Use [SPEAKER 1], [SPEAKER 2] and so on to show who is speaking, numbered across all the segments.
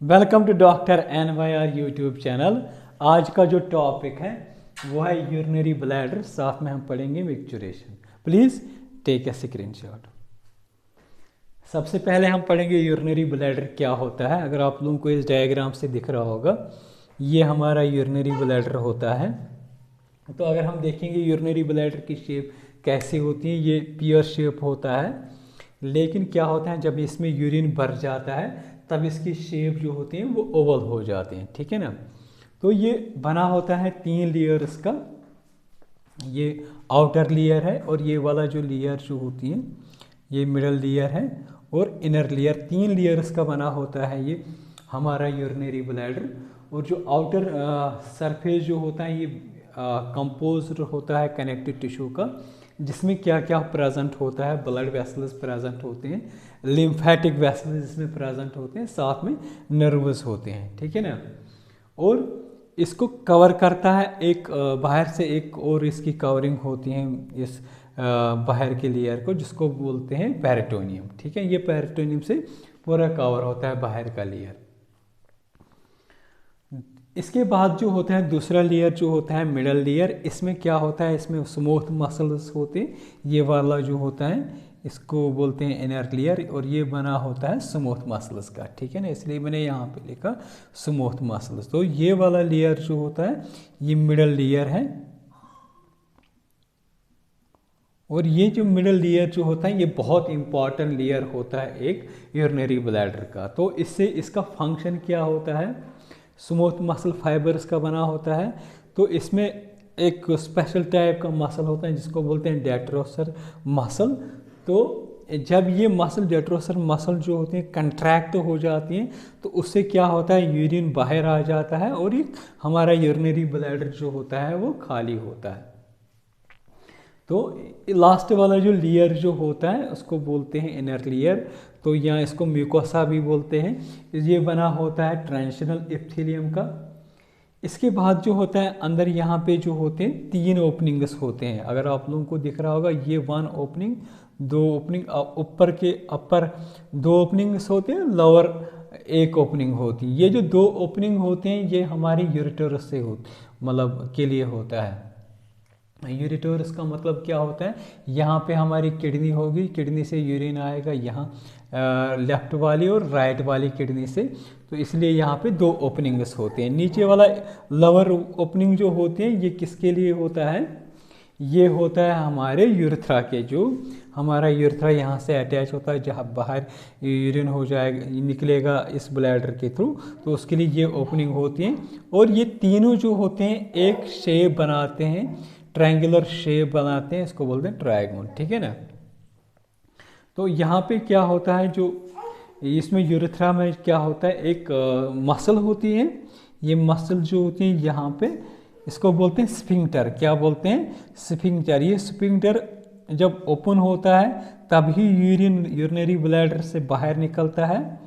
[SPEAKER 1] Welcome to doctor NYR YouTube channel. आज का जो टॉपिक है वो है यूरिनरी ब्लैडर, साथ में हम पढ़ेंगे micturition. Please take a screenshot. सबसे पहले हम पढ़ेंगे यूरिनरी ब्लैडर क्या होता है। अगर आप लोगों को इस डायग्राम से दिख रहा होगा, ये हमारा यूरिनरी ब्लैडर होता है। तो अगर हम देखेंगे यूरिनरी ब्लैडर की शेप कैसी होती है, ये पियर शेप होता है। लेकिन क्या होता है, जब इसमें यूरिन भर जाता है तब इसकी शेप जो होती है वो ओवल हो जाते हैं, ठीक है ना। तो ये बना होता है 3 लेयर्स का। ये आउटर लेयर है और ये वाला जो लेयर जो होती है ये मिडल लेयर है और इनर लेयर। 3 लेयर्स का बना होता है ये हमारा यूरिनरी ब्लैडर। और जो आउटर सरफेस जो होता है ये कंपोज्ड होता है कनेक्टिव टिश्यू का, जिसमें क्या क्या प्रेजेंट होता है। ब्लड वेसल्स प्रेजेंट होते हैं, लिम्फेटिक वेसल्स इसमें प्रेजेंट होते हैं, साथ में नर्वस होते हैं, ठीक है ना। और इसको कवर करता है एक बाहर से एक और इसकी कवरिंग होती है इस बाहर के लेयर को, जिसको बोलते हैं पेरिटोनियम, ठीक है। ये पेरिटोनियम से पूरा कवर होता है बाहर का लेयर। इसके बाद जो होता है दूसरा लेयर जो होता है मिडल लेयर, इसमें क्या होता है, इसमें स्मूथ मसल्स होते हैं। ये वाला जो होता है इसको बोलते हैं इनर लेयर और ये बना होता है स्मूथ मसल्स का, ठीक है ना। इसलिए मैंने यहाँ पे लिखा स्मूथ मसल्स। तो ये वाला लेयर जो होता है ये मिडल लेयर है। और ये जो मिडल लेयर जो होता है ये बहुत इंपॉर्टेंट लेयर होता है एक यूरिनरी ब्लैडर का। तो इससे इसका फंक्शन क्या होता है, स्मूथ मसल फाइबर्स का बना होता है। तो इसमें एक स्पेशल टाइप का मसल होता है जिसको बोलते हैं डेट्रोसर मसल। तो जब ये मसल डेट्रोसर मसल जो होती हैं कंट्रैक्ट हो जाती हैं तो उससे क्या होता है, यूरिन बाहर आ जाता है और ये हमारा यूरिनरी ब्लैडर जो होता है वो खाली होता है। तो लास्ट वाला जो लेयर जो होता है उसको बोलते हैं इनर लेयर। तो यहाँ इसको म्यूकोसा भी बोलते हैं। ये बना होता है ट्रांजिशनल एपिथेलियम का। इसके बाद जो होता है अंदर यहाँ पे जो होते हैं 3 ओपनिंग्स होते हैं। अगर आप लोगों को दिख रहा होगा ये 1 ओपनिंग, 2 ओपनिंग, ऊपर के अपर 2 ओपनिंग्स होते हैं, लोअर 1 ओपनिंग होती है। ये जो 2 ओपनिंग होते हैं ये हमारी यूरेटरस से मतलब के लिए होता है। यूरेटरस का मतलब क्या होता है, यहाँ पे हमारी किडनी होगी, किडनी से यूरिन आएगा यहाँ लेफ्ट वाली और राइट वाली किडनी से। तो इसलिए यहाँ पे 2 ओपनिंग्स होते हैं। नीचे वाला लोअर ओपनिंग जो होते हैं ये किसके लिए होता है, ये होता है हमारे यूरेथ्रा के। जो हमारा यूरेथ्रा यहाँ से अटैच होता है, जहाँ बाहर यूरिन हो जाएगा निकलेगा इस ब्लैडर के थ्रू, तो उसके लिए ये ओपनिंग होती है। और ये तीनों जो होते हैं एक शेप बनाते हैं, ट्रायंगुलर शेप बनाते हैं, इसको बोलते हैं ट्रायगोन, ठीक है ना। तो यहाँ पे क्या होता है, जो इसमें यूरेथ्रा में क्या होता है, एक मसल होती है। ये मसल जो होती है यहाँ पे इसको बोलते हैं स्फिंक्टर। क्या बोलते हैं, स्फिंक्टर। ये स्फिंक्टर जब ओपन होता है तभी यूरिनरी ब्लैडर से बाहर निकलता है।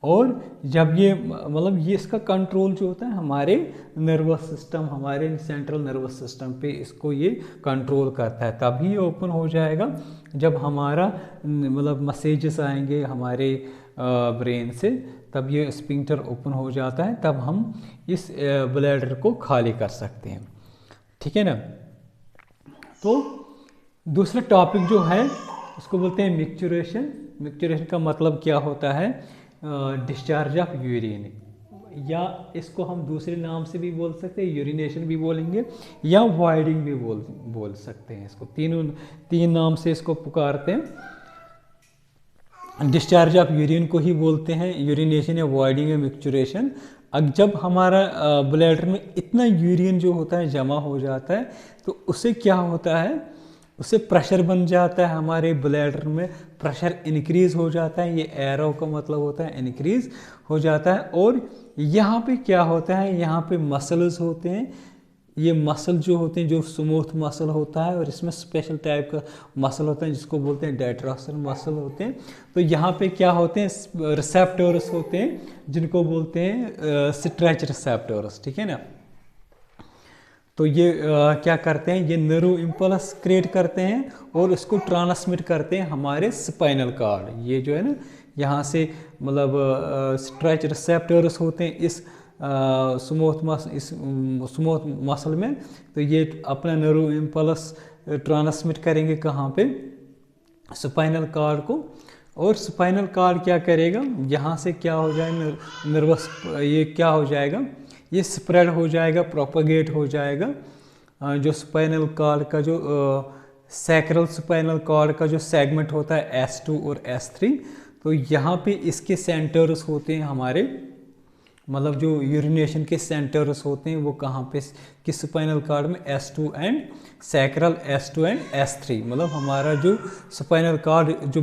[SPEAKER 1] और जब ये मतलब ये इसका कंट्रोल जो होता है हमारे नर्वस सिस्टम, हमारे सेंट्रल नर्वस सिस्टम पे इसको ये कंट्रोल करता है। तभी ये ओपन हो जाएगा जब हमारा मतलब मैसेजेस आएंगे हमारे ब्रेन से, तब ये स्फिंक्टर ओपन हो जाता है, तब हम इस ब्लैडर को खाली कर सकते हैं, ठीक है ना। तो दूसरा टॉपिक जो है उसको बोलते हैं मिक्चुरेशन। मिक्चुरेशन का मतलब क्या होता है, डिस्चार्ज ऑफ यूरिन, या इसको हम दूसरे नाम से भी बोल सकते हैं, यूरिनेशन भी बोलेंगे या वॉइडिंग भी बोल सकते हैं। इसको 3 नाम से इसको पुकारते हैं। डिस्चार्ज ऑफ यूरिन को ही बोलते हैं यूरिनेशन या वॉइडिंग या मिक्चुरेशन। अब जब हमारा ब्लैडर में इतना यूरिन जो होता है जमा हो जाता है तो उससे क्या होता है, उससे प्रेशर बन जाता है, हमारे ब्लैडर में प्रेशर इंक्रीज हो जाता है। ये एरो का मतलब होता है इंक्रीज हो जाता है। और यहाँ पे क्या होता है, यहाँ पे मसल्स होते हैं। ये मसल जो होते हैं जो स्मूथ मसल होता है और इसमें स्पेशल टाइप का मसल होता है जिसको बोलते हैं डेट्रोसर मसल होते हैं। तो यहाँ पे क्या होते हैं, रिसेप्टर्स होते हैं जिनको बोलते हैं स्ट्रेच रिसेप्टर्स, ठीक है ना। तो ये क्या करते हैं, ये न्यूरो इम्पल्स क्रिएट करते हैं और उसको ट्रांसमिट करते हैं हमारे स्पाइनल कार्ड। ये जो है ना यहाँ से मतलब स्ट्रेच रिसेप्टर्स होते हैं इस स्मूथ मसल में, तो ये अपना न्यूरो इम्पल्स ट्रांसमिट करेंगे कहाँ पे, स्पाइनल कॉर्ड को। और स्पाइनल कॉर्ड क्या करेगा, यहाँ से क्या हो जाएगा, नर्वस ये क्या हो जाएगा, ये स्प्रेड हो जाएगा, प्रोपगेट हो जाएगा। जो स्पाइनल कॉर्ड का जो सैक्रल स्पाइनल कॉर्ड का जो सेगमेंट होता है S2 और S3, तो यहाँ पे इसके सेंटर्स होते हैं हमारे, मतलब जो यूरिनेशन के सेंटर्स होते हैं वो कहाँ पे, किस स्पाइनल कॉर्ड में, S2 and sacral S2 and S3। मतलब हमारा जो स्पाइनल कॉर्ड जो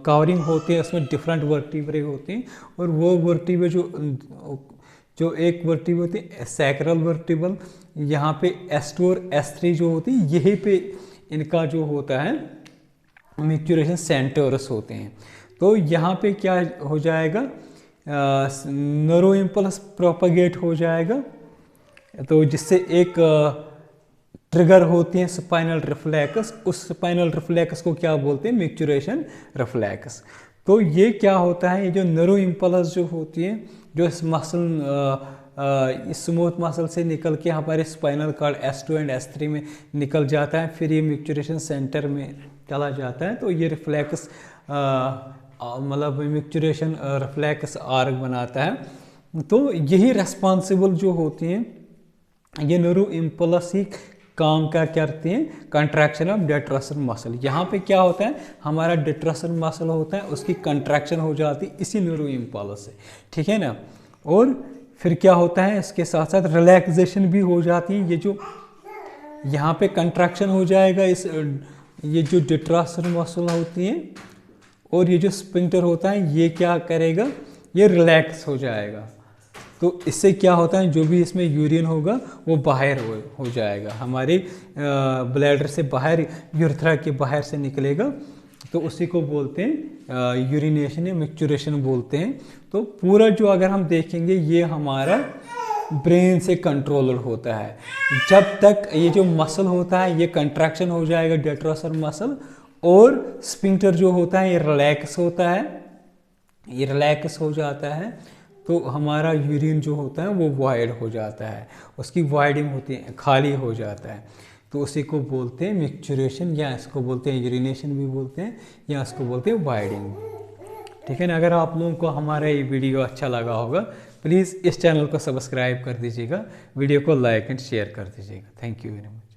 [SPEAKER 1] कवरिंग होती है उसमें डिफरेंट वर्टिब्रे होते हैं, और वो वर्टिब्रे जो एक वर्टिब्रे होती है सैक्रल वर्टिब्रल, यहाँ पे S2 और S3 जो होती है यहीं पे इनका जो होता है मैच्योरेशन सेंटर्स होते हैं। तो यहाँ पे क्या हो जाएगा, न्यूरो इम्पल्स प्रोपगेट हो जाएगा, तो जिससे एक ट्रिगर होती है स्पाइनल रिफ्लेक्स, उस स्पाइनल रिफ्लेक्स को क्या बोलते हैं, मैच्योरेशन रिफ्लेक्स। तो ये क्या होता है, ये जो न्यूरो इम्पल्स जो होती है, जो इस मसल इस स्मूथ मसल से निकल के हमारे spinal cord S2 and S3 में निकल जाता है, फिर ये मैच्योरेशन सेंटर में चला जाता है। तो ये रिफ्लेक्स मतलब मैच्योरेशन रिफ्लेक्स आर्क बनाता है। तो यही रेस्पॉन्सिबल जो होती हैं, ये न्यूरो इम्पल्स ही काम क्या करते हैं, कंट्रैक्शन ऑफ डेट्रोसर मसल। यहाँ पे क्या होता है, हमारा डेट्रोसर मसल होता है, उसकी कंट्रैक्शन हो जाती है इसी न्यूरो इम्पल्स से, ठीक है ना। और फिर क्या होता है, इसके साथ साथ रिलैक्सेशन भी हो जाती है। ये जो यहाँ पे कंट्रैक्शन हो जाएगा, इस ये जो डेट्रोसर मसल होती है और ये जो स्फिंक्टर होता है ये क्या करेगा, ये रिलैक्स हो जाएगा। तो इससे क्या होता है, जो भी इसमें यूरिन होगा वो बाहर हो जाएगा, हमारे ब्लैडर से बाहर, यूरेथ्रा के बाहर से निकलेगा। तो उसी को बोलते हैं यूरिनेशन या मैच्योरेशन बोलते हैं। तो पूरा जो अगर हम देखेंगे ये हमारा ब्रेन से कंट्रोलर होता है। जब तक ये जो मसल होता है ये कंट्रैक्शन हो जाएगा डेट्रोसर मसल, और स्फिंक्टर जो होता है ये रिलैक्स होता है, ये रिलैक्स हो जाता है, तो हमारा यूरिन जो होता है वो वॉइड हो जाता है, उसकी वॉइडिंग होती है, खाली हो जाता है। तो उसी को बोलते हैं मैच्योरेशन, या इसको बोलते हैं यूरिनेशन भी बोलते हैं, या इसको बोलते हैं वॉइडिंग, ठीक है ना। अगर आप लोगों को हमारा ये वीडियो अच्छा लगा होगा, प्लीज़ इस चैनल को सब्सक्राइब कर दीजिएगा, वीडियो को लाइक एंड शेयर कर दीजिएगा। Thank you very much.